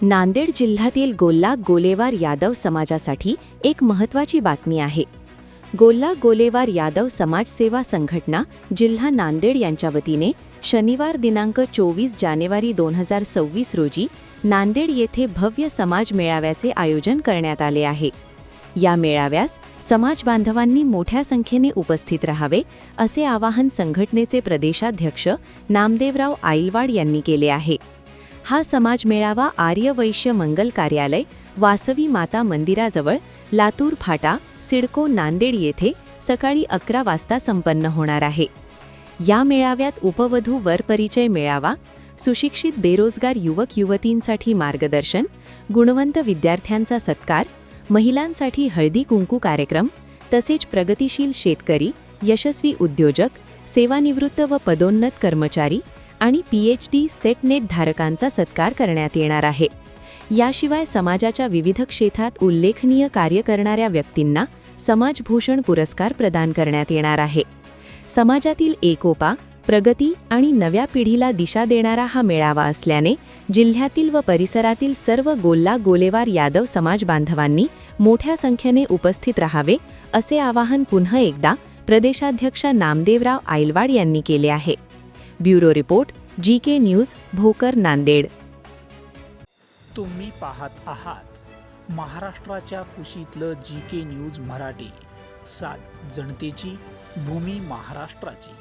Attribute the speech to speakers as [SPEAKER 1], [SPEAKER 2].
[SPEAKER 1] नांदेड जिल्ह्यातील गोल्ला गोलेवार यादव समाजासाठी एक महत्त्वाची बातमी आहे। गोल्ला गोलेवार यादव समाजसेवा संघटना जिल्हा नांदेड यांच्या वतीने शनिवार दिनांक 24 जानेवारी 2026 रोजी नांदेड येथे भव्य समाज मेळाव्याचे आयोजन करण्यात आले आहे। या मेळाव्यास समाज बांधवांनी मोठ्या संख्येने उपस्थित राहावे असे आवाहन संघटनेचे प्रदेशाध्यक्ष नामदेवराव आईलवाड यांनी केले आहे। हा समाज मेळावा आर्य वैश्य मंगल कार्यालय, वासवी माता मंदिराजवळ, लातूर फाटा, सिडको नांदेड येथे सकाळी 11 वाजता संपन्न होणार आहे। या मेळाव्यात उपवधू वर परिचय मेळावा, सुशिक्षित बेरोजगार युवक युवतींसाठी मार्गदर्शन, गुणवंत विद्यार्थ्यांचा सत्कार, महिलांसाठी हळदी कुंकू कार्यक्रम, तसेच प्रगतिशील शेतकरी, यशस्वी उद्योजक, सेवानिवृत्त व पदोन्नत कर्मचारी आणि PhD सेट नेट धारकांचा सत्कार करण्यात येणार आहे। याशिवाय समाजाच्या विविध क्षेत्रात उल्लेखनीय कार्य करणाऱ्या व्यक्तींना समाजभूषण पुरस्कार प्रदान करण्यात येणार आहे। समाजातील एकोपा, प्रगती आणि नव्या पिढीला दिशा देणारा हा मेळावा असल्याने जिल्ह्यातील व परिसरातील सर्व गोल्ला गोलेवार यादव समाज बांधवांनी मोठ्या संख्येने उपस्थित राहावे असे आवाहन पुन्हा एकदा प्रदेशाध्यक्ष नामदेवराव आईलवाड यांनी केले आहे। Bureau report, GK news, Bhokar, Nanded.
[SPEAKER 2] तुम्ही पाहत आहात महाराष्ट्राच्या कुशीतलं GK न्यूज मराठी, सात जनतेची, भूमी महाराष्ट्राची।